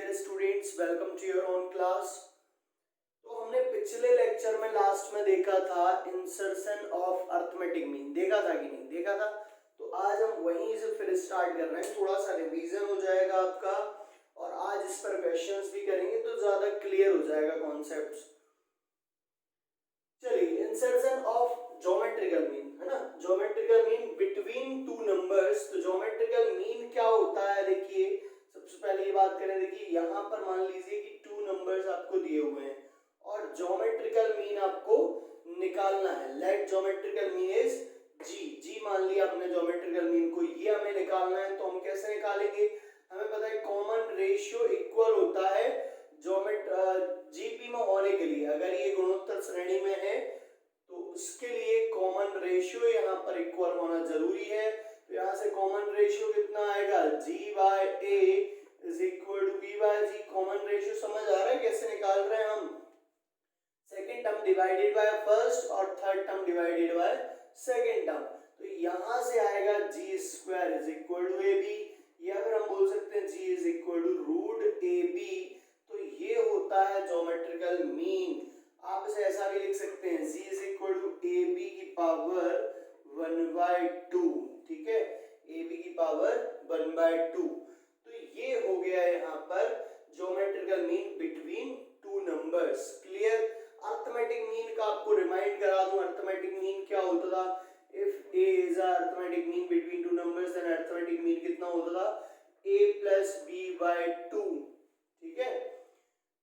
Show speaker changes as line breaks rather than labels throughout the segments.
Dear students, welcome to your own class. तो हमने पिछले लेक्चर में लास्ट में देखा था इंसर्शन ऑफ अरिथमेटिक मीन। देखा था कि नहीं देखा था? तो आज हम वहीं से फिर स्टार्ट कर रहे हैं। थोड़ा सा रिवीजन हो जाएगा आपका और आज इस पर क्वेश्चंस भी करेंगे तो ज्यादा क्लियर हो जाएगा कॉन्सेप्ट्स। चलिए, इंसर्शन ऑफ ज्योमेट्रिकल मीन है ना, geometrical mean between two numbers. तो ज्योमेट्रिकल मीन क्या होता है? देखिए, सबसे पहले ये बात करें। देखिए यहाँ पर मान लीजिए कि टू नंबर्स आपको दिए हुए हैं और ज्योमेट्रिकल मीन आपको निकालना है। लेट ज्योमेट्रिकल मीन इज जी मान लिया आपने ज्योमेट्रिकल मीन को, ये हमें निकालना है। तो हम कैसे निकालेंगे? हमें पता है कॉमन रेशियो इक्वल होता है जीपी में होने के लिए। अगर ये गुणोत्तर श्रेणी में है तो उसके लिए कॉमन रेशियो यहाँ पर इक्वल होना जरूरी है। तो यहाँ से कॉमन रेशियो कितना आएगा? G by A is equal to B by G. Common ratio समझ आ रहा है कैसे निकाल रहे हैं हम? Second term divided by first और third term divided by second term. तो यहाँ से आएगा G square is equal to A B, या फिर हम बोल सकते हैं G is equal to root A B. तो ये होता है ज्योमेट्रिकल मीन। आप इसे ऐसा भी लिख सकते हैं, G is equal to A B की पावर 1/2। ठीक है, ए बी की पावर 1/2। तो ये हो गया यहाँ पर geometrical mean between two numbers. Clear? Arithmetic mean का आपको रिमाइंड करा दूं, अरिथमेटिक मीन क्या होता था? If a is a arithmetic mean between two numbers then arithmetic mean कितना होता था? a plus b/2। ठीक है,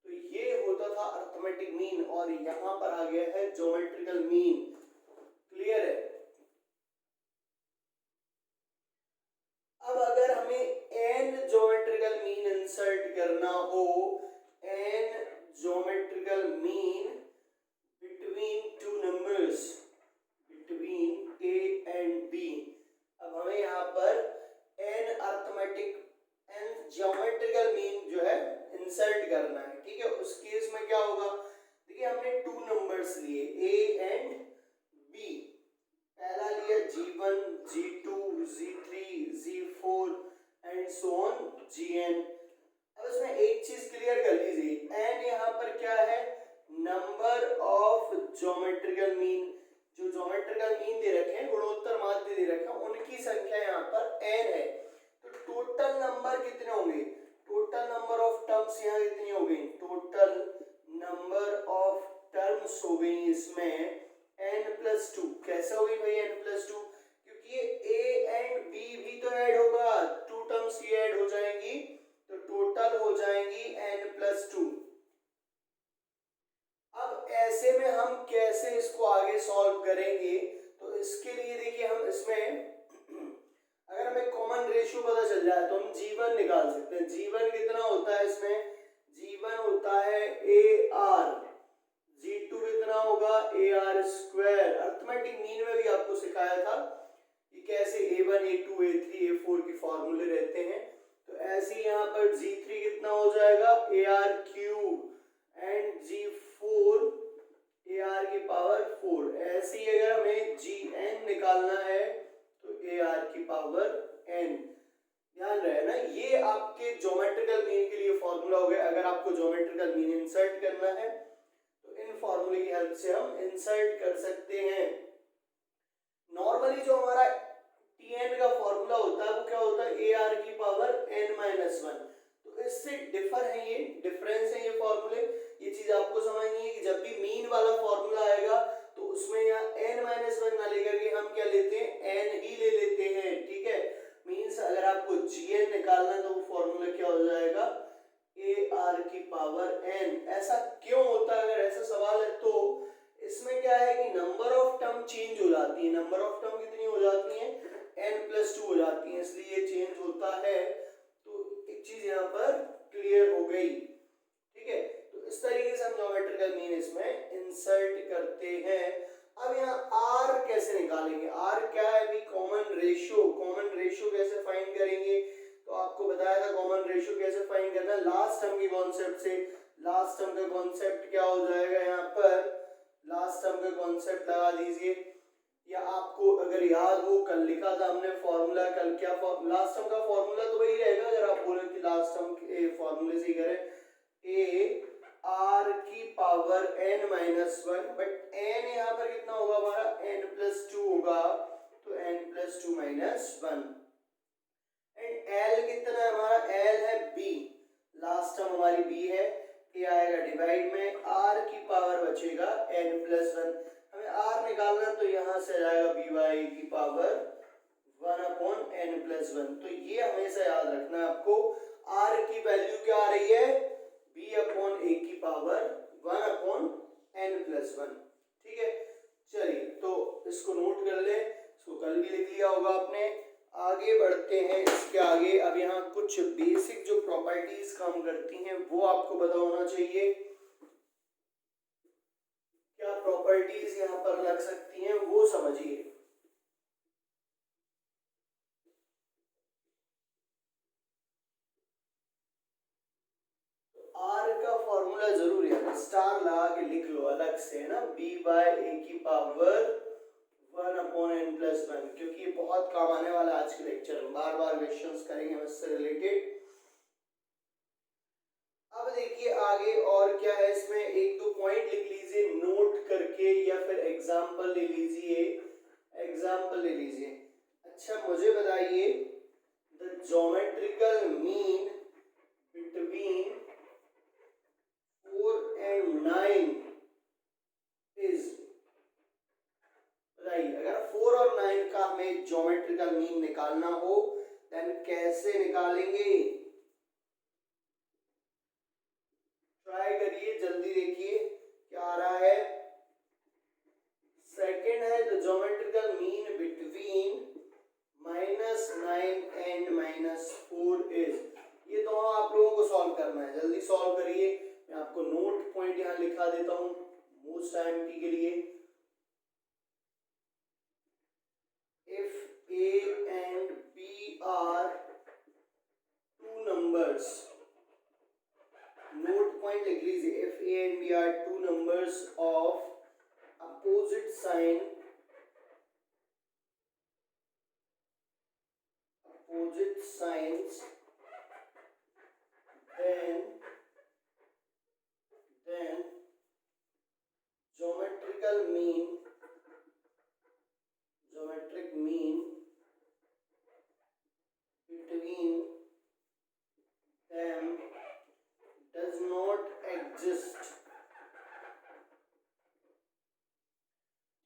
तो ये होता था अरिथमेटिक मीन और यहाँ पर आ गया है ज्योमेट्रिकल मीन। क्लियर है? अब अगर हमें n ज्योमेट्रिकल मीन इंसर्ट करना हो, n geometrical mean between two numbers, between a and b। अब हमें यहाँ पर n arithmetic n geometrical mean जो है इंसर्ट करना है। ठीक है, उस केस में क्या होगा? देखिए हमने टू नंबर्स लिए a एंड b। पहला लिया g1, g2, g3, g4 and so on gn। अब इसमें एक चीज क्लियर कर लीजिए, n यहाँ पर क्या है? Number of geometrical mean. जो ज्योमेट्रिकल मीन दे रखे हैं, गुणोत्तर माध्य दे रखे हैं, उनकी संख्या यहाँ पर n है। तो टोटल नंबर कितने होंगे? टोटल नंबर ऑफ टर्म्स यहाँ कितनी हो गई? टोटल नंबर ऑफ टर्म्स हो गई इसमें n+2। कैसे हो गई भाई n+2? क्योंकि ये a एंड b भी तो ऐड होगा, टू टर्म्स ये ऐड हो जाएंगी तो टोटल हो जाएंगी n+2। अब ऐसे में हम कैसे इसको आगे सॉल्व करेंगे? तो इसके लिए देखिए हम इसमें अगर हमें कॉमन रेशियो पता चल जाए तो हम g1 निकाल सकते हैं। g1 कितना होता है इसमें? g1 होता है ar। g2 कितना होगा? ar square. अरिथमेटिक मीन में भी आपको सिखाया था कि कैसे a1 a2 a3 a4 की फॉर्मूले रहते हैं। तो ऐसे यहाँ पर g3 कितना हो जाएगा? ar cube and g4 ar की पावर 4। ऐसे ही अगर हमें gn निकालना है तो ar की पावर n। ध्यान रहे ना, ये आपके ज्योमेट्रिकल मीन के लिए फॉर्मूला हो गया। अगर आपको ज्योमेट्रिकल मीन इंसर्ट करना है तो इन फॉर्मूले की हेल्प से हम इंसर्ट कर सकते हैं। नॉर्मली जो हमारा tn का फॉर्मूला होता है वो क्या होता है? ar की पावर n-1। तो इससे डिफर है, ये डिफरेंस है ये फॉर्मूले। ये चीज आपको समझनी है कि जब भी मीन वाला फॉर्मूला आएगा तो उसमें यहाँ n-1 ना लेकर के हम क्या लेते हैं? n ही ले लेते हैं। ठीक है, मीन्स अगर आपको gn निकालना है तो वो फॉर्मूला क्या हो जाएगा? ar की पावर n। ऐसा क्यों होता है? अगर ऐसा सवाल है तो इसमें क्या है कि नंबर ऑफ टर्म चेंज हो जाती है। नंबर ऑफ टर्म कितनी हो जाती है? n+2 हो जाती है, इसलिए ये चेंज होता है। तो एक चीज यहाँ पर क्लियर हो गई। ठीक है, तो इस तरीके से हम ज्योमेट्रिकल मीन इसमें इंसर्ट करते हैं। अब यहाँ r कैसे निकालेंगे? r क्या है भी? Common ratio. कॉमन रेशियो कैसे फाइंड करेंगे? तो आपको बताया था कॉमन रेशियो कैसे फाइंड करना है लास्ट टर्म के कॉन्सेप्ट से। लास्ट टर्म का कॉन्सेप्ट क्या हो जाएगा? यहाँ पर लास्ट टर्म का कॉन्सेप्ट लगा दीजिए, या आपको अगर याद हो कल लिखा था हमने फॉर्मूला। कल क्या लास्ट टर्म का फॉर्मूला तो वही रहेगा। अगर आप बोले कि लास्ट टर्म फॉर्मूले से ही करें, ए आर की power n minus one, but n यहाँ पर कितना होगा हमारा n प्लस टू होगा, तो n plus two minus one. And l कितना है हमारा, l है b, लास्ट टर्म हमारी b है, ये आएगा डिवाइड में, r की पावर बचेगा n प्लस वन, हमें r निकालना, तो यहाँ से जाएगा बी बाई की power one upon n plus one. तो ये हमेशा याद रखना है आपको, r की वैल्यू क्या आ रही है, b अपॉन a की power one upon n plus one. ठीक है, चलिए तो इसको नोट कर ले, इसको कल भी लिख लिया होगा आपने। आगे बढ़ते हैं इसके आगे। अब यहाँ कुछ बेसिक जो प्रॉपर्टीज काम करती हैं वो आपको पता होना चाहिए, क्या प्रॉपर्टीज यहाँ पर लग सकती हैं वो समझिए। आर का फॉर्मूला जरूर है, स्टार लगा के लिख लो अलग से, है ना, बी बाय ए की power one upon n plus one, क्योंकि ये बहुत काम आने वाला है आज के लेक्चर में, बार बार क्वेश्चंस करेंगे हम इससे रिलेटेड। अब देखिए आगे और क्या है इसमें, एक दो पॉइंट लिख लीजिए नोट करके, या फिर एग्जाम्पल ले लीजिए, एग्जाम्पल ले लीजिए। अच्छा मुझे बताइए, the geometrical mean between 4 and 9 is, बताइए अगर 4 और 9 का हमें ज्योमेट्रिकल मीन निकालना हो देन कैसे निकालेंगे, ट्राई करिए, जल्दी देखिए क्या आ रहा है। सेकंड है the geometrical mean between -9 and -4 is, ये दोनों आप लोगों को सॉल्व करना है, जल्दी सॉल्व करिए। मैं आपको नोट पॉइंट यहाँ लिखा देता हूँ मोस्ट टाइम के लिए। If a and b are two numbers, note point लिख लीजिए, if a and b are two numbers of opposite sign, opposite sciences, then geometric mean between them does not exist।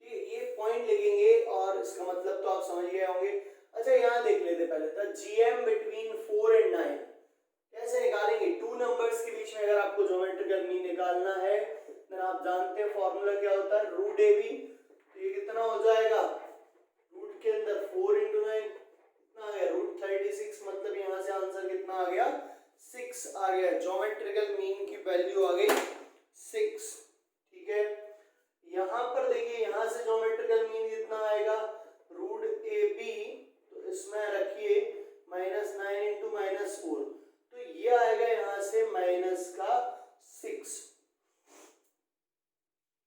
ये point लिखेंगे और इसका मतलब तो आप समझ गए होंगे। अच्छा यहाँ देख लेते पहले, द जीएम बिटवीन 4 and 9 कैसे निकालेंगे, टू नंबर्स के बीच में अगर आपको ज्योमेट्रिकल मीन निकालना है देन आप जानते हैं फॉर्मूला क्या होता है, रूट ए बी। तो ये कितना हो जाएगा, रूट के अंदर 4 into 9 कितना आ गया, रूट 36, मतलब यहाँ से आंसर कितना आ गया, 6 आ गया। ज्योमेट्रिकल मीन की वैल्यू आ गई 6। ठीक है, यहाँ पर देखिए, यहाँ से ज्योमेट्रिकल मीन कितना आएगा, रूट ए बी, तो इसमें रखिए -9 into -4, तो ये आएगा यहाँ से -6।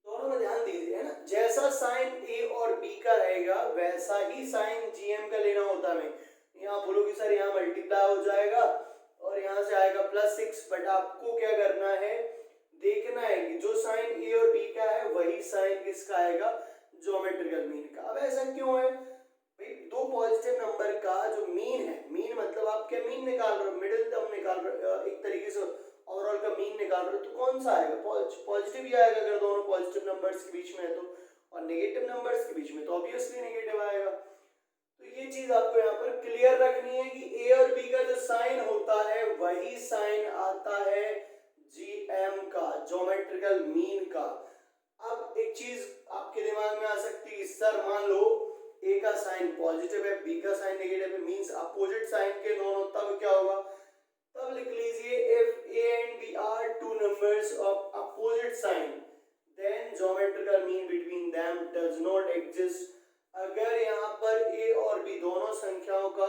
दोनों में ध्यान दीजिए, है ना, जैसा साइन ए और बी का रहेगा वैसा ही साइन जीएम का लेना होता है। यहाँ बोलोगे सर यहाँ मल्टीप्लाई हो जाएगा और यहाँ से आएगा +6, बट आपको क्या करना है, देखना है कि जो साइन ए और बी का है वही साइन किसका आएगा, ज्योमेट्रिकल मीन का। अब ऐसा क्यों है भाई, दो पॉजिटिव नंबर का जो मीन है, मीन मतलब आप क्या मीन निकाल रहे हो, मिडिल टर्म निकाल रहे हो, एक तरीके से ओवरऑल का मीन निकाल रहे हो, तो कौन सा आएगा, पॉजिटिव ही आएगा अगर दोनों पॉजिटिव नंबर्स के बीच में है तो, और नेगेटिव नंबर्स के बीच में तो ऑब्वियसली नेगेटिव आएगा। तो ये चीज आपको यहाँ पर क्लियर रखनी है कि ए और बी का जो साइन होता है वही साइन आता है जीएम का, ज्योमेट्रिकल मीन का। अब एक चीज आपके दिमाग में आ सकती है, सर मान लो ए का साइन पॉजिटिव है, बी का साइन नेगेटिव है, मींस अपोजिट साइन के दोनों, तब क्या होगा, तब लिख लीजिए if a and b are two numbers of opposite sign then geometrical mean between them does not exist. अगर यहाँ पर ए और बी दोनों संख्याओं का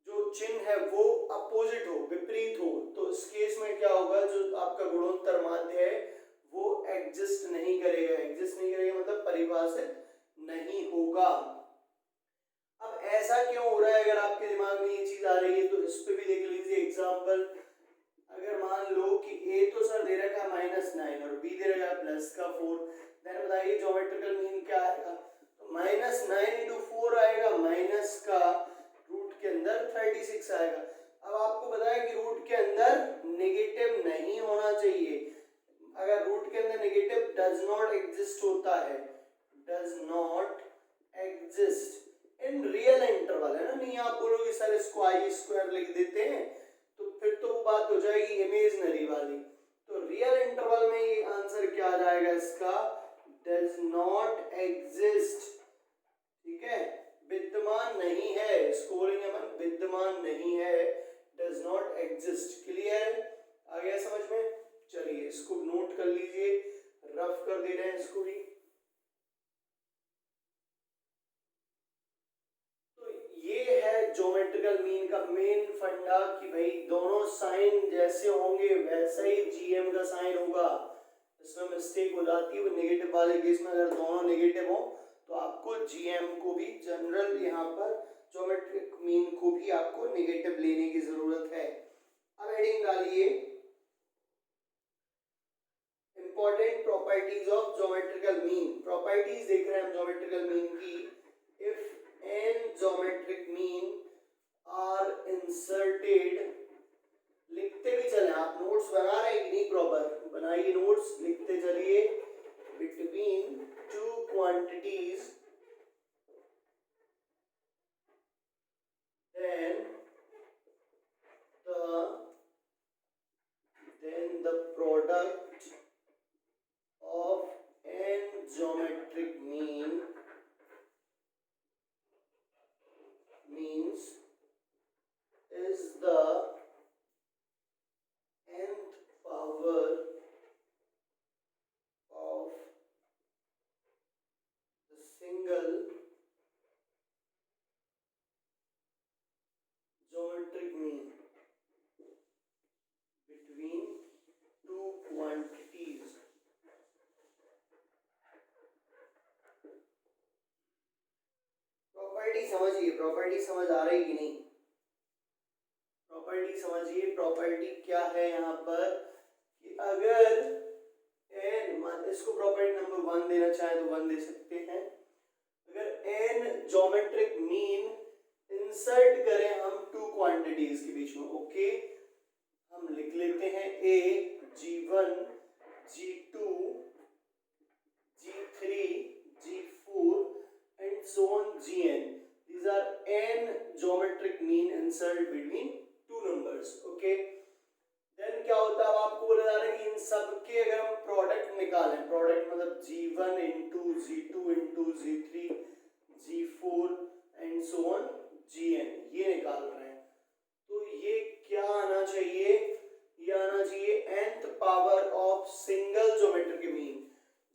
जो चिन्ह है वो अपोजिट हो, विपरीत हो, तो इस केस में क्या होगा, जो आपका गुणोत्तर माध्य है वो एग्जिस्ट नहीं करेगा। एग्जिस्ट नहीं करेगा मतलब परिभाषित नहीं होगा। अब ऐसा क्यों हो रहा है, अगर आपके दिमाग में ये चीज आ रही है तो इस पे भी देख लीजिए एग्जांपल। -9 और b दे रखा है प्लस का 4। देन बताइए ज्योमेट्रिकल मीन क्या आएगा, तो -9 इंटू 4 आएगा, माइनस का रूट के अंदर 36 आएगा। अब आपको पता है कि रूट के अंदर नेगेटिव नहीं होना चाहिए, अगर रूट के अंदर नेगेटिव डज नॉट एग्जिस्ट होता है, does not exist in real interval, है ना, नहीं आप बोलोगे सर इसको आई स्क्वायर लिख देते हैं तो फिर तो वो बात हो जाएगी इमेजिनरी वाली। तो रियल इंटरवल में ये आंसर क्या आ जाएगा इसका, डज नॉट एग्जिस्ट, ठीक है, विद्यमान नहीं है, इसको बोलेंगे अपन विद्यमान नहीं है, डज नॉट एग्जिस्ट। क्लियर, आ गया समझ में? चलिए इसको नोट कर लीजिए, रफ कर दे रहे हैं इसको भी। ज्योमेट्रिकल मीन का मेन फंडा कि भाई दोनों साइन जैसे होंगे वैसा ही जीएम का साइन होगा, इसमें मिस्टेक हो जाती है वो नेगेटिव वाले केस में, अगर दोनों नेगेटिव हो तो आपको जीएम को भी जनरल यहाँ पर ज्योमेट्रिक मीन को भी आपको नेगेटिव लेने की जरूरत है। अब हेडिंग डालिए important properties of geometrical mean. Properties देख रहे हैं हम ज्योमेट्रिकल मीन की। If n geometric mean are inserted, लिखते भी चले, आप नोट्स बना रहे हैं कि नहीं, प्रॉपर बनाइए नोट्स, लिखते चलिए, between two quantities then the product of n geometric means is the nth power of the single geometric mean between two quantities। Property समझिए, प्रॉपर्टी समझ आ रही कि नहीं, प्रॉपर्टी समझिए। प्रॉपर्टी क्या है यहाँ पर कि अगर n, इसको प्रॉपर्टी नंबर 1 देना चाहे तो 1 दे सकते हैं। अगर n ज्योमेट्रिक मीन इंसर्ट करें हम टू क्वांटिटीज के बीच में, ओके, हम लिख लेते हैं a g1 g2 g3 g4 and so on gn। these are n geometric mean insert between two numbers, okay। then क्या होता है, अब आपको बोला जा रहा है कि इन सब के अगर हम प्रोडक्ट निकालें, प्रोडक्ट मतलब g1 into g2 into g3 g4 and so on gn, ये निकाल रहे हैं, तो ये क्या आना चाहिए, ये आना चाहिए nth power of single geometric mean.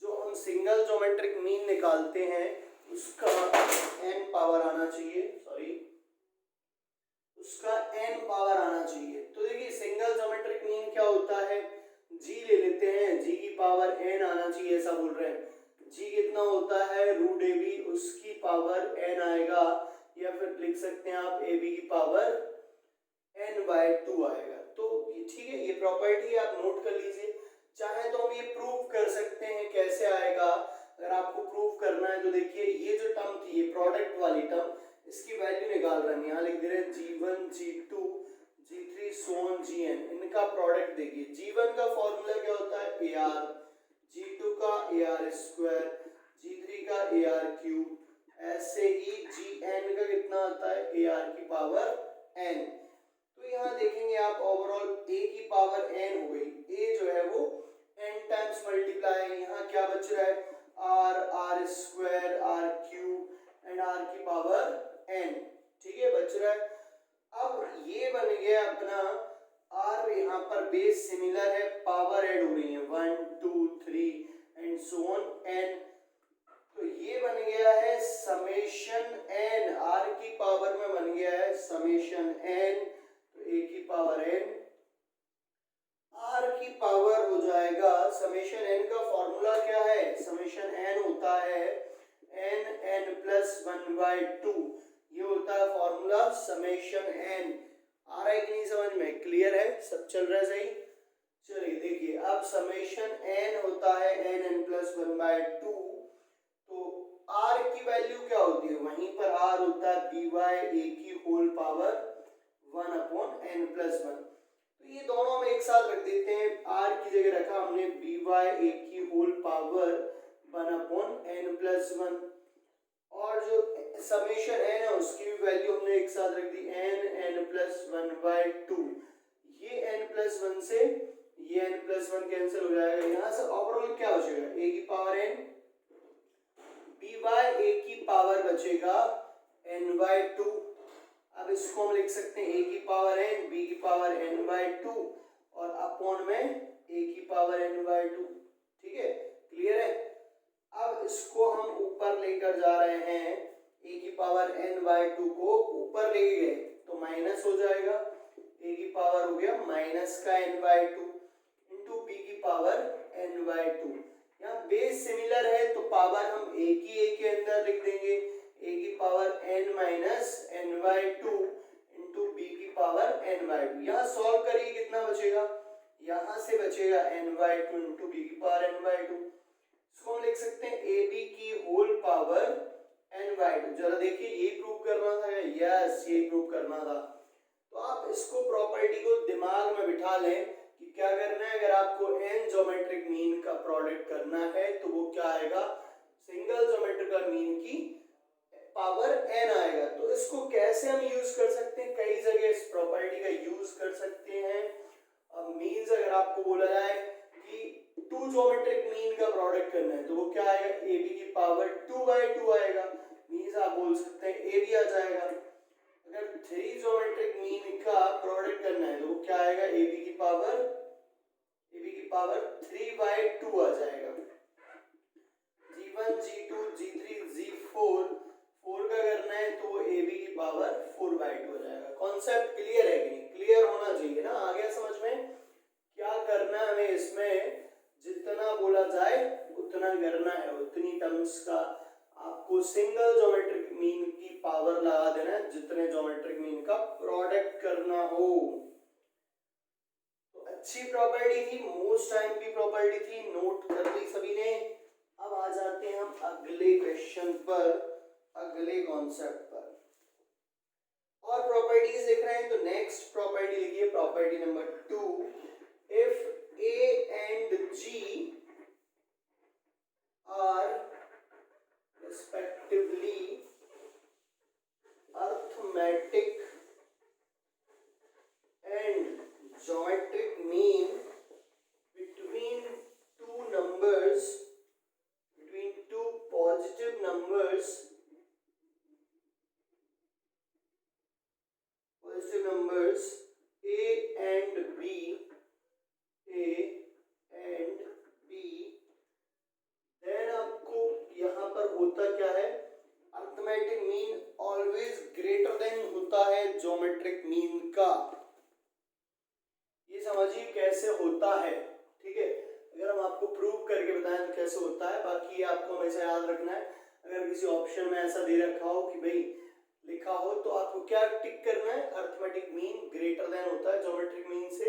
जो हम सिंगल ज्योमेट्रिक मीन निकालते हैं उसका n पावर आना चाहिए, सॉरी, उसका n पावर आना चाहिए। तो देखिए सिंगल ज्योमेट्रिक मीन क्या होता है, g ले लेते हैं, g की पावर n आना चाहिए, ऐसा बोल रहे हैं। g कितना होता है, रूट ए बी, उसकी पावर n आएगा, या फिर लिख सकते हैं आप ab की पावर n/2 आएगा। तो ठीक है, ये प्रॉपर्टी आप नोट कर लीजिए। चाहे तो हम ये प्रूव कर सकते हैं, कैसे आएगा, अगर आपको प्रूव करना है तो देखिए ये जो टर्म थी, ये प्रोडक्ट वाली टर्म, इसकी वैल्यू निकाल रहे हैं, यहाँ लिख दे रहे हैं g1 g2 g3 so on gn, इनका प्रोडक्ट देखिए। g1 का फॉर्मूला क्या होता है ar, g2 का ar स्क्वायर, g3 का ar क्यूब, ऐसे ही gn का कितना आता है ar की पावर n। तो यहाँ देखेंगे आप ओवरऑल a की पावर n हो गई, a जो है वो n टाइम्स मल्टीप्लाई, यहाँ क्या बच रहा है r square r cube and r की पावर n, ठीक है, बच रहा है। अब ये बन गया अपना r, यहाँ पर बेस सिमिलर है, पावर ऐड हो रही है 1 2 3 एंड सो ऑन n, तो ये बन गया है समेशन n, r की पावर में बन गया है समेशन n, तो a की पावर n, r की पावर हो जाएगा समेशन n का फॉर्मूला क्या है, समेशन n होता है n प्लस 1/2, ये होता है फॉर्मूला समेशन n। आ रहा है कि नहीं समझ में, क्लियर है, सब चल रहा है सही। चलिए देखिए अब अब समेशन n होता है n प्लस 1/2, तो r की वैल्यू क्या होती है, वहीं पर r होता है बी वाई ए की होल पावर 1/n प्लस 1। तो ये दोनों हम एक साथ रख देते हैं, r की जगह रखा हमने बी वाई ए की होल पावर 1/n प्लस 1, और जो समेशन n है उसकी भी वैल्यू हमने एक साथ रख दी n प्लस 1/2। ये n प्लस 1 से ये n प्लस 1 कैंसिल हो जाएगा, यहाँ से ओवरऑल क्या बचेगा a की power n, B by a की पावर बचेगा n/2। अब इसको हम लिख सकते हैं a की पावर n, b की पावर n/2 और अपॉन में a की पावर n/2। ठीक है, क्लियर है। अब इसको हम ऊपर लेकर जा रहे हैं, a की पावर n/2 को ऊपर ले गए तो माइनस हो जाएगा, a की पावर हो गया माइनस का n/2 इंटू b की पावर n/2। यहाँ बेस सिमिलर है तो पावर हम एक ही a के अंदर लिख देंगे, a की power n minus n/2 into b की पावर n/2। यहाँ सॉल्व करिए कितना बचेगा, यहाँ से बचेगा n/2 इंटू b की पावर n/2। इसको हम लिख सकते हैं ab की होल पावर n/2। जरा देखिए ये प्रूव करना था, यस ये प्रूव करना था। तो आप इसको प्रॉपर्टी को दिमाग में बिठा लें कि क्या करना है, अगर आपको n ज्योमेट्रिक मीन का प्रोडक्ट करना है तो वो क्या आएगा, सिंगल ज्योमेट्रिकल मीन की पावर n आएगा। तो इसको कैसे हम यूज कर सकते हैं, कई जगह इस प्रॉपर्टी का यूज कर सकते हैं। मीन्स अगर आपको बोला जाए कि टू ज्योमेट्रिक मीन का प्रोडक्ट करना है तो वो क्या आएगा, ए बी की पावर 2/2 आएगा। मीन्स आप बोल सकते हैं ए बी आ जाएगा। अगर थ्री ज्योमेट्रिक मीन का प्रोडक्ट करना है तो वो क्या आएगा, ए बी की पावर 3/2 आ जाएगा। g1 g2 g3 g4 4 का करना है तो वो ए बी की पावर 4/2 हो जाएगा। कॉन्सेप्ट क्लियर है कि नहीं, क्लियर होना चाहिए ना, आ गया समझ में क्या करना है हमें। इसमें जितना बोला जाए उतना करना है, उतनी टर्म्स का आपको सिंगल ज्योमेट्रिक मीन की पावर लगा देना है जितने ज्योमेट्रिक मीन का प्रोडक्ट करना हो। तो अच्छी प्रॉपर्टी थी, मोस्ट टाइम की प्रॉपर्टी थी, नोट कर ली सभी ने। अब आ जाते हैं हम अगले क्वेश्चन पर, अगले कॉन्सेप्ट पर। और प्रॉपर्टीज देख रहे हैं तो नेक्स्ट प्रॉपर्टी लिखिए, property number 2, if a and g are respectively arithmetic and geometric mean between two numbers, between two positive numbers a and b, then आपको यहाँ पर होता क्या है, arithmetic mean always greater than होता है ज्योमेट्रिक मीन का। ये समझिए कैसे होता है, ठीक है। अगर हम आपको प्रूव करके बताएं तो कैसे होता है, बाकी आपको हमेशा याद रखना है। अगर किसी ऑप्शन में ऐसा दे रखा हो कि भाई लिखा हो तो आपको क्या टिक करना है, अर्थमेटिक मीन ग्रेटर देन होता है ज्योमेट्रिक मीन से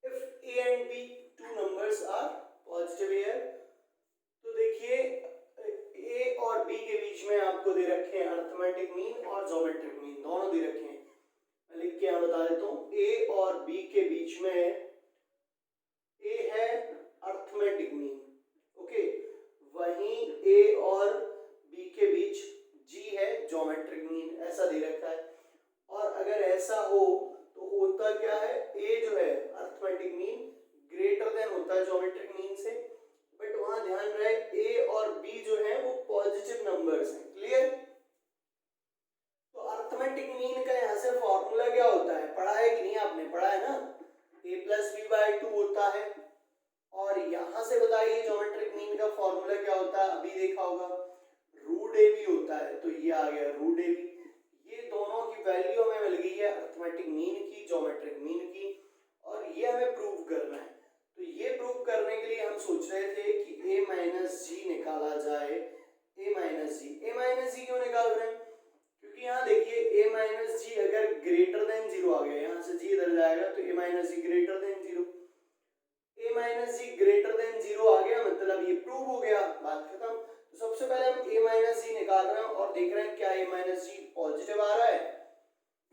if a and b two numbers are positive here। तो देखिए a और b के बीच में आपको दे रखे हैं अर्थमेटिक मीन और ज्योमेट्रिक मीन, दोनों दे रखे हैं। मैं लिख के यहाँ बता देता हूँ, a और b के बीच में a है अर्थमेटिक मीन, ओके, वहीं a और b के बीच g है ज्योमेट्रिक मीन, ऐसा दे रखा है। और अगर ऐसा हो तो होता क्या है, a जो है अर्थमेटिक मीन ग्रेटर देन होता है ज्योमेट्रिक मीन से, बट वहां ध्यान रहे a और b जो है वो पॉजिटिव नंबर्स हैं, क्लियर। तो अर्थमेटिक मीन का यहाँ से फॉर्मूला क्या होता है, पढ़ा है कि नहीं, आपने पढ़ा है ना, a प्लस b/2 होता है। और यहाँ से बताइए ज्योमेट्रिक मीन का फॉर्मूला क्या होता है, अभी देखा होगा, √ab होता है। तो ये आ गया √ab। ये दोनों की वैल्यू हमें मिल गई है अर्थमेटिक मीन की, ज्योमेट्रिक मीन की, और ये हमें प्रूव करना है। तो ये प्रूव करने के लिए हम सोच रहे थे कि a माइनस जी निकाला जाए, a माइनस जी क्यों निकाल रहे हैं, क्योंकि यहाँ देखिए a माइनस जी अगर ग्रेटर देन 0 आ गया, यहाँ से g इधर जाएगा तो a minus G greater than 0, a minus G greater than zero आ गया, मतलब ये प्रूव हो गया, बात खत्म। तो सबसे पहले हम a माइनस जी निकाल रहे हैं और देख रहे हैं क्या a माइनस जी पॉजिटिव आ रहा है।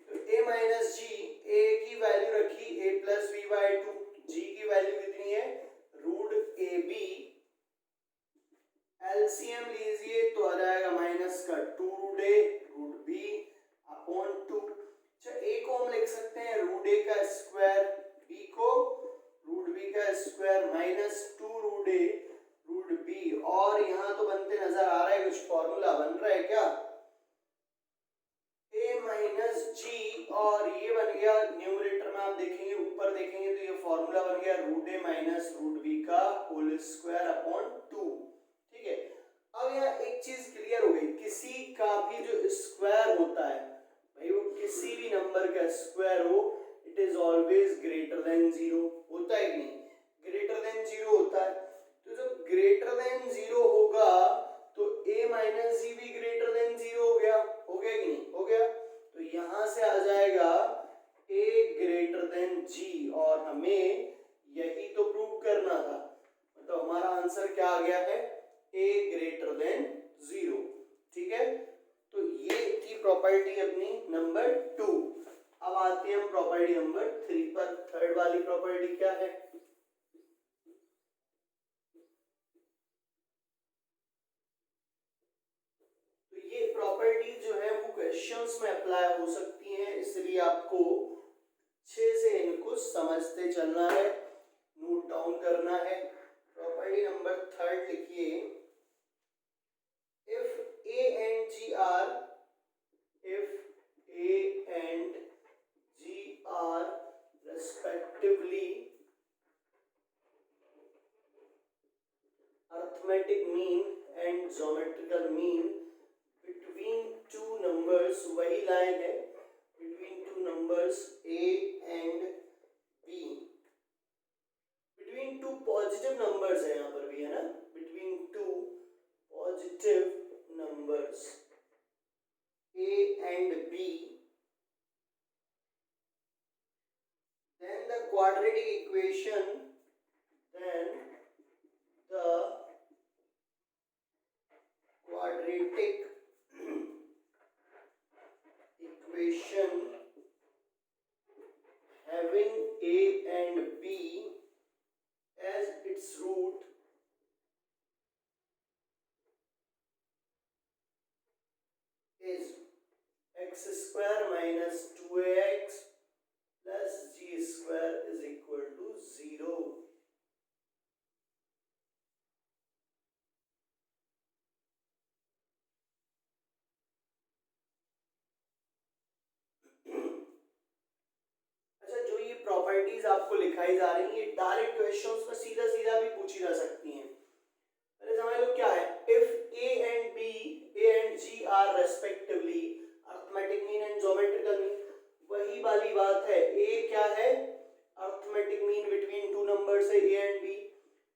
तो a माइनस जी, a की वैल्यू रखी a plus B by two, G की वैल्यू कितनी है रूट ए बी, एलसीएम लीजिए तो आ जाएगा माइनस का two root A root B upon two. A को हम लिख सकते हैं रूट ए का स्क्वायर, बी को रूट बी का square minus two root A root B, और यहाँ तो बनते नजर आ रहा है कुछ फॉर्मूला बन रहा है क्या, a माइनस जी, और ये बन गया न्यूमरेटर में आप देखेंगे ऊपर देखेंगे तो ये फॉर्मूला बन गया रूट ए माइनस रूट बी का होल स्क्वायर अपॉन टू। ठीक है, अब यहाँ एक चीज क्लियर हो गई, किसी का भी जो स्क्वायर होता है भाई वो किसी भी नंबर का स्क्वायर हो it is always greater than zero, होता है कि नहीं, ग्रेटर देन जीरो होता है। तो जब ग्रेटर देन जीरो होगा तो a माइनस जी भी ग्रेटर देन जीरो हो गया कि नहीं, हो गया। तो यहां से आ जाएगा a ग्रेटर देन g, और हमें यही तो प्रूव करना था, मतलब हमारा आंसर क्या आ गया है a ग्रेटर देन जीरो। ठीक है, तो ये थी प्रॉपर्टी अपनी नंबर 2। अब आते हैं हम प्रॉपर्टी नंबर 3 पर। थर्ड वाली प्रॉपर्टी क्या है, तो ये प्रॉपर्टी जो है वो क्वेश्चंस में अप्लाई हो सकती हैं, इसलिए आपको अच्छे से इनको समझते चलना है, नोट डाउन करना है। प्रॉपर्टी नंबर थर्ड लिखिए, if a and g are, if a and g are respectively arithmetic mean and geometrical mean between two numbers, वही लाइन है between two numbers a and b, between two positive numbers है यहाँ पर भी है ना, between two positive numbers a and b, then the quadratic equation, then the quadratic equation having a and b as its root is x square minus 2ax plus g square is equal to 0। अच्छा, जो ये properties आपको लिखाई जा रही है direct questions में सीधा सीधा भी पूछी जा सकती हैं। पहले समझ लो क्या है, if a and b, a and g are respectively arithmetic mean and geometrical mean, वही वाली बात है, a क्या है arithmetic mean between two numbers है a and b,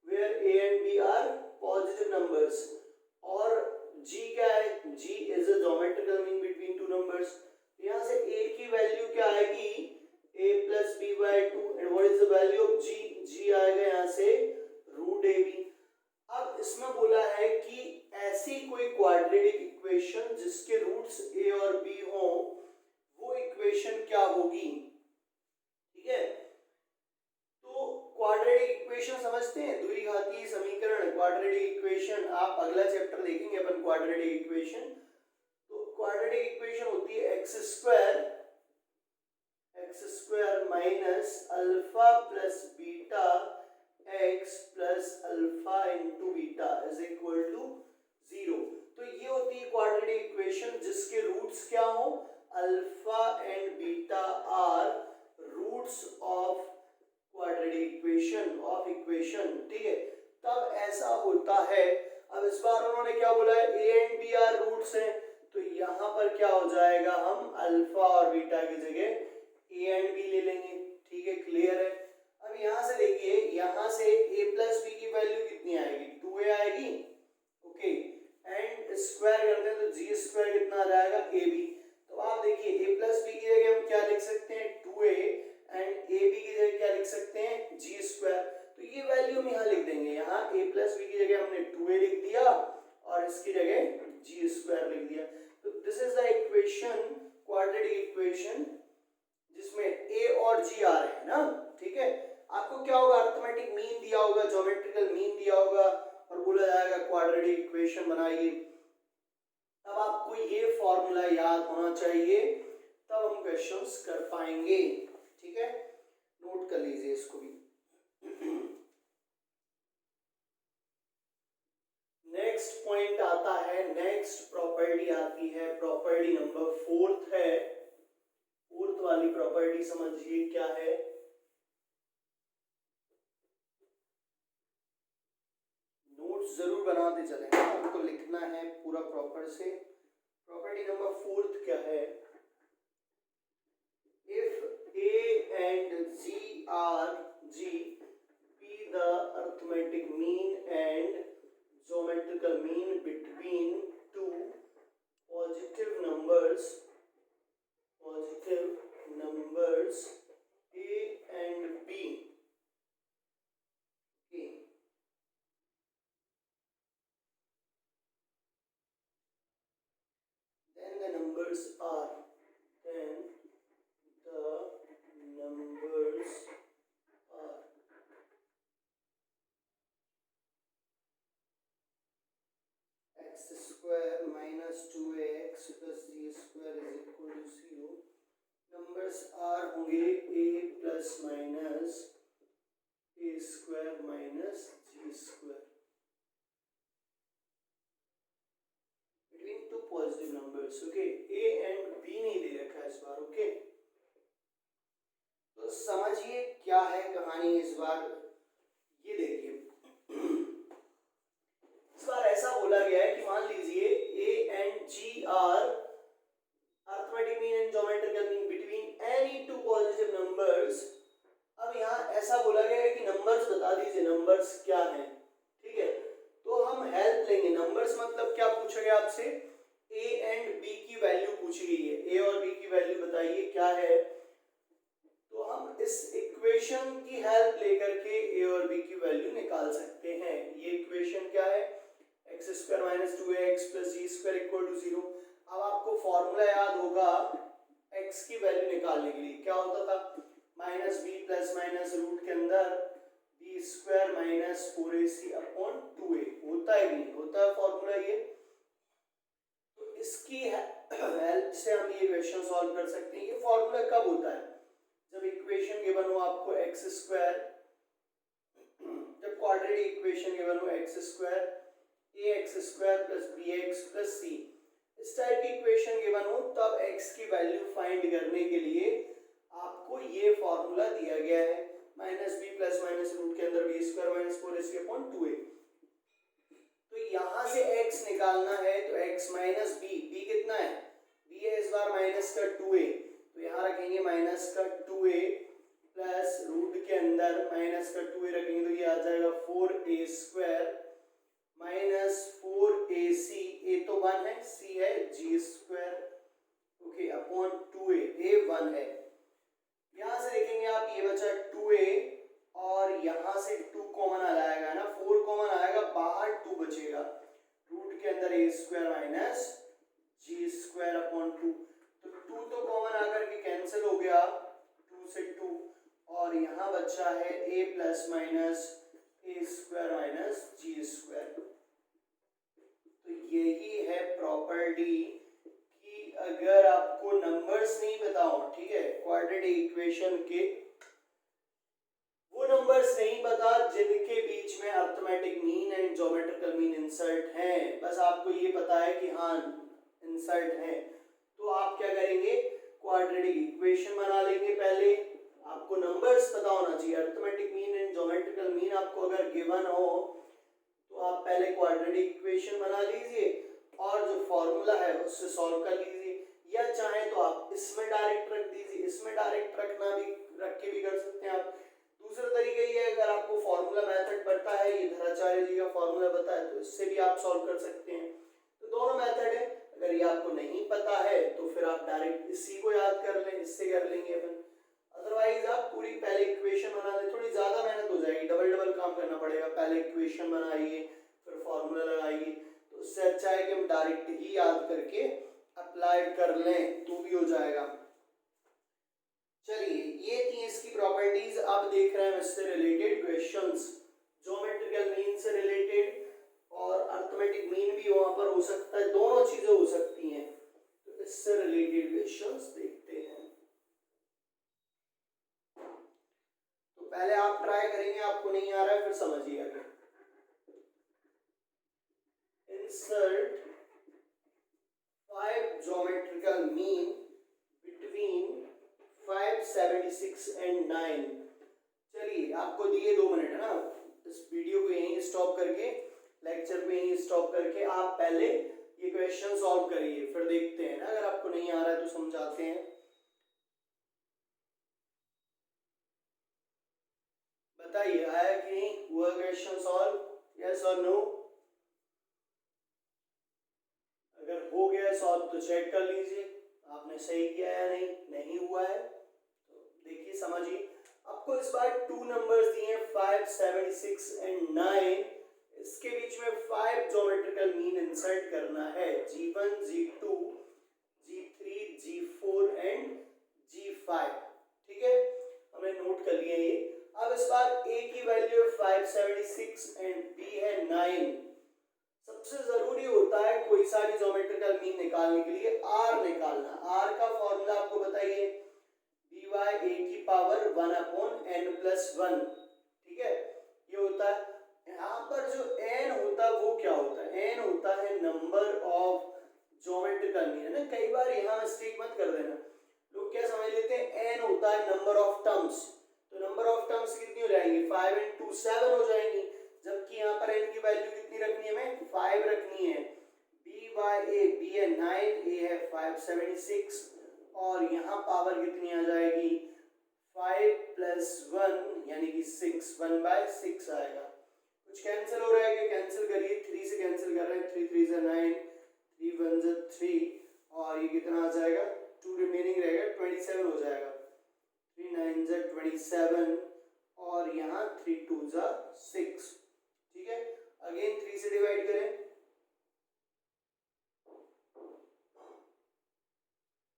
where a and b are positive numbers, और g क्या है, g is a geometrical mean between two numbers। यहाँ से a की वैल्यू क्या आएगी a plus b by 2, and what is the value of g, g आएगा यहाँ से रूट ab। अब इसमें बोला है कि ऐसी कोई क्वाड्रेटिक इक्वेशन जिसके रूट्स a और b हो, वो इक्वेशन क्या होगी। ठीक है, तो क्वाड्रेटिक इक्वेशन समझते हैं, द्विघातीय समीकरण, क्वाड्रेटिक इक्वेशन आप अगला चैप्टर देखेंगे अपन क्वाड्रेटिक इक्वेशन। तो क्वाड्रेटिक इक्वेशन होती है x square minus alpha plus beta x plus alpha into beta is equal to 0। तो ये होती है क्वाड्रेटिक इक्वेशन जिसके रूट्स क्या हो, alpha and beta are roots of quadratic equation of equation. ठीक है, तब ऐसा होता है। अब इस बार उन्होंने क्या बोला है, a and b are roots हैं, तो यहाँ पर क्या हो जाएगा, हम अल्फा और बीटा की जगह ए एंड बी ले लेंगे। ठीक है, क्लियर है। अब यहाँ से देखिए, यहाँ से a प्लस बी की वैल्यू कितनी आएगी, 2a आएगी। ओके, एंड स्क्वायर करते हैं तो जी स्क्वायर कितना आ जाएगा ab। तो आप देखिए a प्लस बी की जगह हम क्या लिख सकते हैं 2a वैल्यू हम यहाँ लिख देंगे, यहाँ a प्लस बी की जगह हमने 2a लिख दिया और इसकी जगह जी स्क्वायर लिख दिया। तो this is the equation, quadratic equation जिसमें a और g आ रहे हैं ना, ठीक है। आपको क्या होगा, अरिथमेटिक मीन दिया होगा, ज्योमेट्रिकल मीन दिया होगा और बोला जाएगा क्वाड्रेटिक इक्वेशन बनाइए। तब आपको ये फॉर्मूला याद होना चाहिए, तब हम क्वेश्चंस कर पाएंगे, ठीक है। नोट कर लीजिए इसको भी। नेक्स्ट पॉइंट आता है, नेक्स्ट प्रॉपर्टी आती है, प्रॉपर्टी नंबर 4 है। 4th वाली प्रॉपर्टी समझिए क्या है। नोट्स जरूर बनाते चलें, आपको लिखना है पूरा प्रॉपर से। प्रॉपर्टी नंबर 4 क्या है, if a and g be the arithmetic mean and geometrical mean between two positive numbers a and b, okay, then the numbers are x square minus 2ax plus g square is equal to 0. Numbers are होंगे a plus minus a square minus g square between two positive numbers. Okay, a and b नहीं दे रखा है इस बार। Okay, तो समझिए क्या है कहानी इस बार। ये देखिए, इस बार ऐसा बोला गया है कि मान लीजिए a and g are arithmetic mean and geometrical mean between any two positive numbers। अब यहाँ ऐसा बोला गया है कि नंबर्स बता दीजिए, नंबर्स क्या हैं, ठीक है। तो हम हेल्प लेंगे, नंबर्स मतलब क्या पूछा गया आपसे, a and b की वैल्यू पूछी गई है, a और b की वैल्यू बताइए क्या है। तो हम इस इक्वेशन की हेल्प लेकर के a और b की वैल्यू निकाल सकते हैं। ये इक्वेशन क्या है, x square minus 2ax plus g square equal to 0। अब आपको फॉर्मूला याद होगा x की वैल्यू निकालने के लिए, क्या होता था, minus b plus minus root के अंदर B square minus 4ac upon 2a, होता है नहीं होता है फॉर्मूला ये। तो इसकी हेल्प से हम ये क्वेश्चन सॉल्व कर सकते हैं। ये फॉर्मूला कब होता है, जब इक्वेशन गिवन हो आपको एक्स स्क्वायर, जब क्वाड्रेटिक इक्वेशन गिवन हो X square A X square plus B X plus C, इस टाइप की इक्वेशन गिवन हो, तब x की वैल्यू फाइंड करने के लिए आपको ये फॉर्मूला दिया गया है, minus b plus minus root के अंदर B square minus 4ac upon 2a। तो यहाँ से x निकालना है, तो x माइनस बी, बी कितना है, बी है इस बार माइनस का 2a, तो यहाँ रखेंगे माइनस का 2a प्लस रूट के अंदर माइनस का 2a रखेंगे, तो ये आ जाएगा 4a square minus 4ac, a तो 1 है, c है g square, okay, upon 2a, a 1 है। यहाँ से देखेंगे आप, ये बचा 2a और यहाँ से 2 कॉमन आ जाएगा ना, 4 कॉमन आएगा, बाहर 2 बचेगा, रूट के अंदर a square minus g square upon 2, तो 2 तो कॉमन आकर के कैंसिल हो गया, 2 से 2, और यहाँ बचा है a plus minus a square minus g square. तो यही है प्रॉपर्टी कि अगर आपको नंबर्स नहीं पता हो, ठीक है, क्वाड्रेटिक इक्वेशन के वो नंबर्स नहीं पता जिनके बीच में arithmetic mean and geometrical mean insert हैं, बस आपको ये पता है कि हाँ इंसर्ट है, तो आप क्या करेंगे, क्वाड्रेटिक इक्वेशन बना लेंगे। पहले आपको नंबर्स पता होना चाहिए, arithmetic mean and geometrical mean आपको अगर गिवन हो तो आप पहले क्वाड्रेटिक इक्वेशन बना लीजिए और जो फॉर्मूला है उससे सॉल्व कर लीजिए, या चाहे तो आप इसमें डायरेक्ट रख दीजिए, इसमें डायरेक्ट रख के भी कर सकते हैं आप। दूसरा तरीका ये है, अगर आपको फॉर्मूला मेथड पता है, ये धराचार्य जी का फॉर्मूला पता है, तो इससे भी आप सॉल्व कर सकते हैं। तो दोनों मेथड है, अगर ये आपको नहीं पता है तो फिर आप डायरेक्ट इसी को याद कर लें, इससे कर लेंगे अपन। अदरवाइज आप पूरी पहले पहले इक्वेशन बनाने, थोड़ी ज़्यादा मेहनत हो जाएगी, डबल डबल काम करना पड़ेगा, पहले इक्वेशन बनाइए फिर फॉर्मूला लगाइए। तो उससे अच्छा है कि हम डायरेक्ट ही याद करके अप्लाइड कर लें तो भी हो जाएगा। चलिए ये थी इसकी प्रॉपर्टीज। अब देख रहे हैं इससे रिलेटेड क्वेश्चंस, ज्योमेट्रिकल मीन से रिलेटेड और अर्थमेटिक मीन भी वहां पर हो सकता है, दोनों चीजें हो सकती हैं। तो इससे रिलेटेड क्वेश्चंस देखते हैं। तो पहले आप ट्राई करेंगे, आपको नहीं आ रहा है फिर समझिएगा। Insert 5 geometrical mean between 576 and 9। चलिए आपको दिए 2 मिनट है ना, इस वीडियो को यहीं स्टॉप करके, लेक्चर को यहीं स्टॉप करके आप पहले ये क्वेश्चन सॉल्व करिए, फिर देखते हैं ना, अगर आपको नहीं आ रहा है तो समझाते हैं। बताइए आया कि नहीं, हुआ क्वेश्चन सॉल्व, यस और नो? अगर हो गया सॉल्व तो चेक कर लीजिए आपने सही किया या नहीं, नहीं हुआ है तो देखिए समझिए। आपको इस बार 2 नंबर्स दिए हैं 5, 76 एंड 9। इसके बीच में 5 ज्योमेट्रिकल मीन इंसर्ट करना है, G1, G2, G3, G4 and G5। ठीक है, हमने नोट कर लिया ये। अब इस बार A की वैल्यू है 576 एंड B है 9। सबसे जरूरी होता है कोई सा भी ज्योमेट्रिकल मीन निकालने के लिए R निकालना। R का फॉर्मूला आपको बताइए, dy a की पावर 1/n+1। ठीक है, ये होता है। यहाँ पर जो n होता है वो क्या होता है, n होता है नंबर ऑफ ज्योमेट्रिकल मीन, है ना। कई बार यहाँ मिस्टेक मत कर देना, लोग क्या समझ लेते हैं n होता है नंबर ऑफ टर्म्स। तो नंबर ऑफ टर्म्स कितनी हो जाएंगी, 5 × 2 7 हो जाएंगी, जबकि यहाँ पर n की वैल्यू कितनी रखनी है, हमें 5 रखनी है। b है 9, a है 576 और यहाँ पावर कितनी आ जाएगी 5 + 1 यानी कि 6, 1/6 आएगा। कुछ कैंसिल हो रहा है क्या, कैंसिल करिए, 3 से कैंसिल कर रहे हैं, 3 3 9, 3 1 3 और ये कितना आ जाएगा, 2 रिमेनिंग रहेगा, 27 हो जाएगा। 3 9 27 और यहाँ 3 2 6। ठीक है, अगेन 3 से डिवाइड करें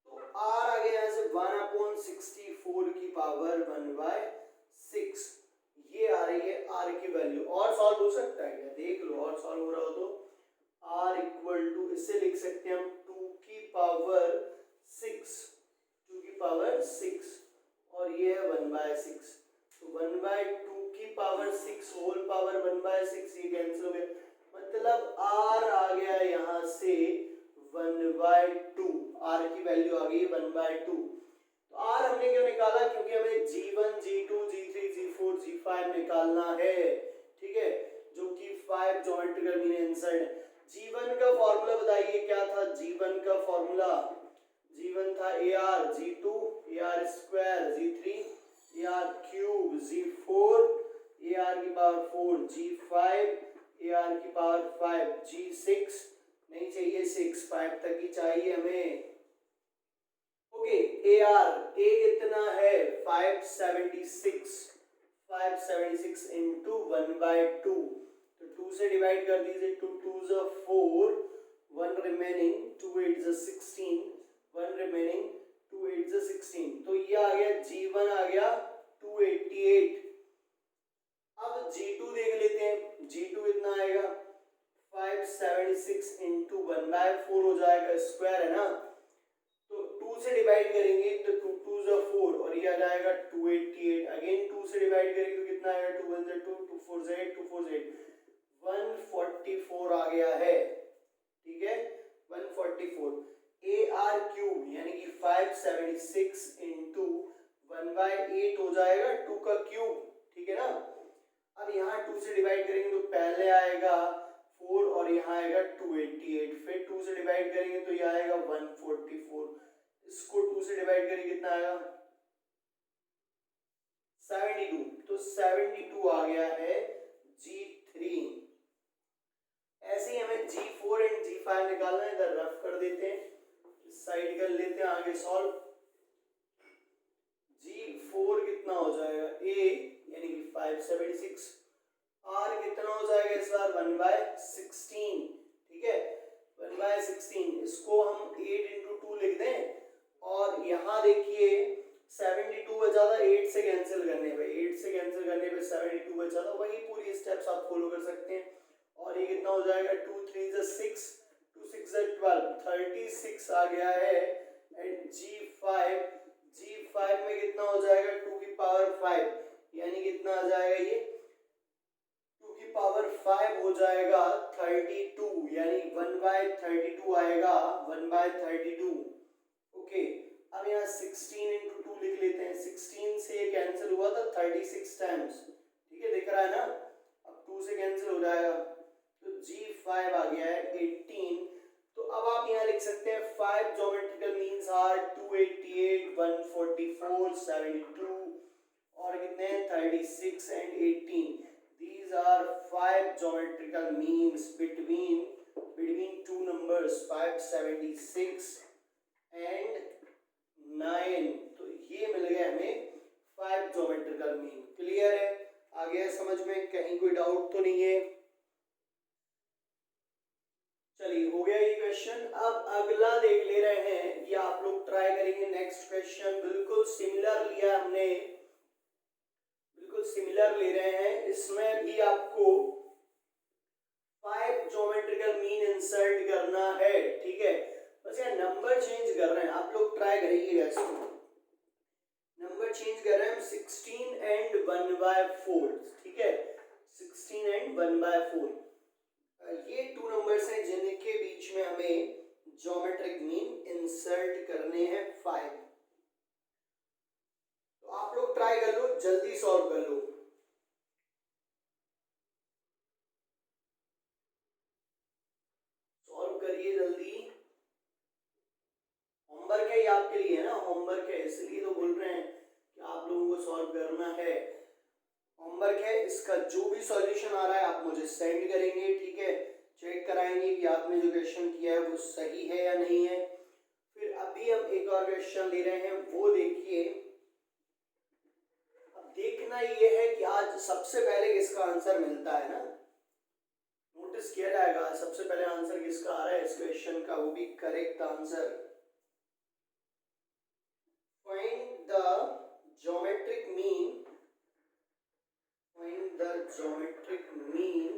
तो r आ गया यहाँ से 1/64 की पावर 1/6। ये आ रही है r की वैल्यू। और सॉल्व हो सकता है क्या, देख लो, और सॉल्व हो रहा हो तो r = इससे लिख सकते हैं हम 2 की पावर 6 और ये है 1/6। तो 1/2 की पावर 6 होल पावर 1/6, ये कैंसिल हो गया, मतलब r आ गया यहाँ से 1/2। r की वैल्यू आ गई 1/2। तो r हमने क्यों निकाला, क्योंकि हमें G1, G2, G3, G4, G5 निकालना है। ठीक है, जो कि 5 ज्योमेट्रिकल मीन इंसर्ट है। G1 का फॉर्मूला बताइए क्या था, G1 का फॉर्मूला, G1 था AR, G2 AR², G3 AR³ G4 AR की पावर 4, G5 AR की पावर 5, G6 नहीं चाहिए, 6 5 तक ही चाहिए हमें। ओके, AR A कितना है 576 × 1/2, तो 2 से डिवाइड कर दीजिए, 2 2 4, 1 रिमेनिंग, 2 8 16, 1 रिमेनिंग, 2 8 16। तो ये आ गया G1 आ गया 288। अब G2 देख लेते हैं, G2 कितना आएगा 576 × 1/4 हो जाएगा, स्क्वायर है ना, तो 2 से डिवाइड करेंगे तो 2 2 4 और ये आ जाएगा 288। अगेन 2 से डिवाइड करेंगे तो कितना आएगा, 2 1 2, 2 4 8, 2 4 8, 144 आ गया है। ठीक है, 144 AR³ यानी कि 576 × 1/8 हो जाएगा 2 का क्यूब। ठीक है ना, अब यहाँ 2 से डिवाइड करेंगे तो पहले आएगा 4 और यहाँ आएगा 288, फिर 2 से डिवाइड करेंगे तो ये आएगा 144, इसको 2 से डिवाइड करेंगे कितना आएगा 72, तो 72 आ गया है G3। ऐसे ही हमें G4 एंड G5 निकालना है, इधर रफ कर देते हैं, इस साइड कर लेते हैं, आगे सॉल्व। G4 कितना हो जाएगा 76। r कितना हो जाएगा इस बार 1/16, ठीक है 1/16। इसको हम 8 into 2 लिख दें और यहाँ देखिए 72 बचा था, 8 से कैंसिल करने पे 8 से कैंसिल करने पे 72 बचा था, वही पूरी स्टेप्स आप फॉलो कर सकते हैं। और ये कितना हो जाएगा 2 3 = 6, 2 6 = 12, 36 आ गया है। एंड G5 में कितना हो जाएगा 2 की पावर 5, यानी कितना आ जाएगा ये 2 की पावर 5 हो जाएगा 32, यानी 1/32 आएगा 1/32। ओके अब यहाँ 16 into 2 लिख लेते हैं, 16 से ये कैंसिल हुआ था 36 टाइम्स, ठीक है दिख रहा है ना, अब 2 से कैंसिल हो जाएगा तो G5 आ गया है 18। तो अब आप यहाँ लिख सकते हैं 5 ज्योमेट्रिकल मीन्स आर 288, 144, 72 और कितने 36 and 18। These are 5 geometrical means between two numbers 576 and 9। तो ये मिल गया हमें 5 ज्योमेट्रिकल मीन। क्लियर है, आ गया समझ में, कहीं कोई डाउट तो नहीं है? चलिए हो गया ये क्वेश्चन। अब अगला देख ले रहे हैं, ये आप लोग ट्राई करेंगे। नेक्स्ट क्वेश्चन बिल्कुल सिमिलर लिया हमने, बिल्कुल सिमिलर ले रहे हैं, इसमें भी आपको 5 ज्योमेट्रिकल मीन इंसर्ट करना है, ठीक है बस यार नंबर चेंज कर रहे हैं, आप लोग ट्राई करिएगा इसको। नंबर चेंज कर रहे हैं हम 16 and 1/4, ठीक है 16 and 1/4। ये 2 नंबर्स हैं जिनके बीच में हमें ज्योमेट्रिक मीन इंसर्ट करने हैं 5। तो आप लोग ट्राई कर लो, जल्दी सॉल्व कर लो। सॉल्व करिए जल्दी, होमवर्क है ये आपके लिए, है ना होमवर्क है, इसलिए तो बोल रहे हैं कि आप लोगों को सॉल्व करना है। होमवर्क है, इसका जो भी सॉल्यूशन आ रहा है आप मुझे सेंड करेंगे, ठीक है चेक कराएंगे कि आपने जो क्वेश्चन किया है वो सही है या नहीं है। फिर अभी हम एक और क्वेश्चन ले रहे हैं, वो देखिए। अब देखना ये है कि आज सबसे पहले किसका आंसर मिलता है ना, नोटिस किया जाएगा सबसे पहले आंसर किसका आ रहा है इस क्वेश्चन का, वो भी correct answer. Find the geometric mean, find the geometric mean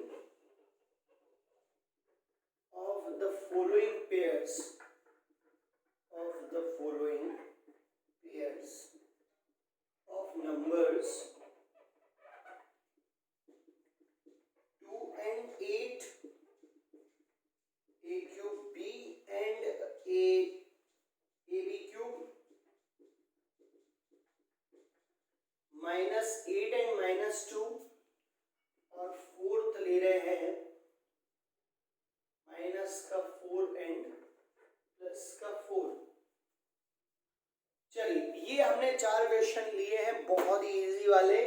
of the following pairs, of the following pairs of numbers 2 and 8, a cube b and ab cube, -8 and -2, और फोर्थ ले रहे हैं -4 and +4। चलिए ये हमने 4 क्वेश्चन लिए हैं, बहुत ही इजी वाले,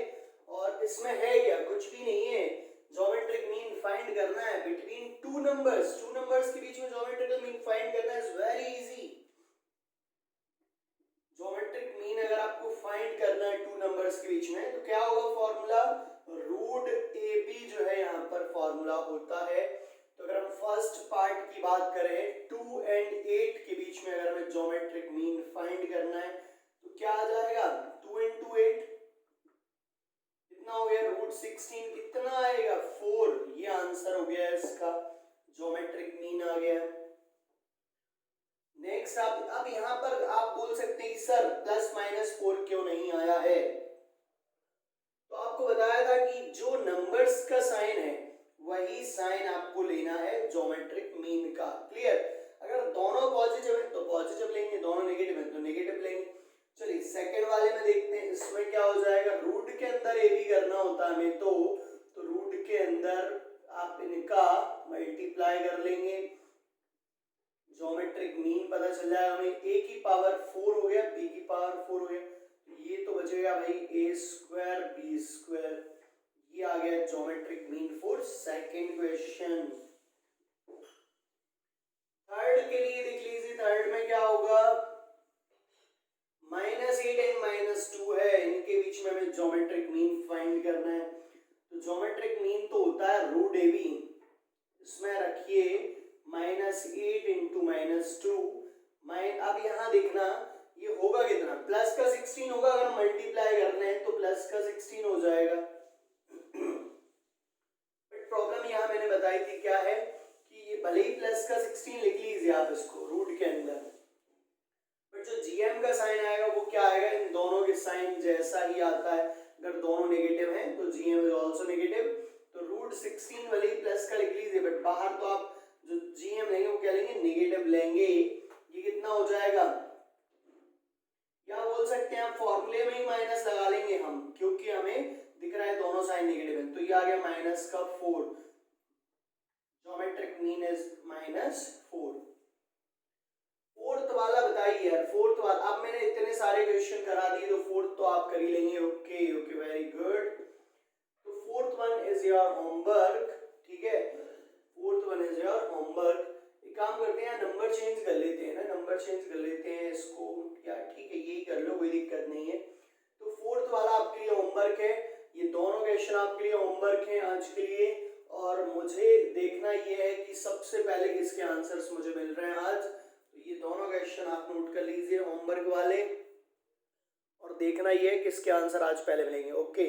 और इसमें है क्या, कुछ भी नहीं है, ज्योमेट्रिक मीन फाइंड करना है बिटवीन 2 नंबर्स के बीच में ज्योमेट्रिकल मीन फाइंड करना है, is very easy. Geometric mean अगर आपको फाइंड करना है 2 नंबर्स के बीच में तो क्या होगा फॉर्मूला, रूट ए बी जो है यहाँ पर फॉर्मूला होता है। तो अगर हम फर्स्ट पार्ट की बात करें 2 and 8 के बीच में अगर हमें ज्योमेट्रिक मीन फाइंड करना है तो क्या आ जाएगा 2 into 8 कितना हो गया, √16 कितना आएगा 4, ये आंसर हो गया इसका, ज्योमेट्रिक मीन आ गया। नेक्स्ट आप अब यहाँ पर आप बोल सकते हैं कि सर +-4 क्यों नहीं आया है, तो आपको बताया था कि जो नंबर्स का साइन है वही साइन आपको लेना है ज्योमेट्रिक मीन का। क्लियर, अगर दोनों पॉजिटिव है तो पॉजिटिव लेंगे, दोनों नेगेटिव है तो नेगेटिव लेंगे। चलिए सेकंड वाले में देखते हैं, इसमें क्या हो जाएगा, रूट के अंदर ए बी करना होता है हमें, तो रूट के अंदर आप इनका मल्टीप्लाई कर लेंगे, ज्योमेट्रिक मीन पता चल जाएगा हमें। a की पावर 4 हो गया, b की पावर 4 हो गया, ये तो बचेगा भाई a² b², ये आ गया geometric mean for second question. Third के लिए देख लीजिए, थर्ड में क्या होगा, -8 and -2 है, इनके बीच में हमें ज्योमेट्रिक मीन फाइंड करना है। तो ज्योमेट्रिक मीन तो होता है रूट AB, इसमें रखिए -8 इंटू -2 अब यहाँ देखना ये होगा कितना, प्लस का 16 होगा, अगर मल्टीप्लाई करना है तो प्लस का 16 हो जाएगा। बट प्रॉब्लम यहाँ मैंने बताई थी क्या है कि ये भले ही प्लस का 16 लिख लीजिए आप इसको रूट के अंदर, बट जो GM का साइन आएगा वो क्या आएगा, इन दोनों के साइन जैसा ही आता है। अगर दोनों नेगेटिव हैं तो GM इज ऑल्सो नेगेटिव, तो रूट 16 भले ही प्लस का लिख लीजिए, बट बाहर तो आप जो GM लेंगे वो क्या लेंगे, नेगेटिव लेंगे। ये कितना हो जाएगा, या बोल सकते हैं आप फॉर्मूले में ही माइनस लगा लेंगे हम, क्योंकि हमें दिख रहा है दोनों साइन नेगेटिव है, तो ये आ गया -4। Geometric mean is -4। फोर्थ वाला बताइए यार, फोर्थ वाला, अब मैंने इतने सारे क्वेश्चन करा दिए तो फोर्थ तो आप कर ही लेंगे। Okay okay very good. तो fourth one is your homework, ठीक है, fourth one is your homework. एक काम करते हैं, नंबर चेंज कर लेते हैं ना, नंबर चेंज कर लेते हैं इसको, या ठीक है यही कर लो, कोई दिक्कत नहीं है। तो फोर्थ वाला आपके लिए होमवर्क है, ये दोनों क्वेश्चन आपके लिए होमवर्क है आज के लिए, और मुझे देखना ये है कि सबसे पहले किसके आंसर्स मुझे मिल रहे हैं आज। तो ये दोनों क्वेश्चन आप नोट कर लीजिए होमवर्क वाले, और देखना ये है किसके आंसर आज पहले मिलेंगे। ओके।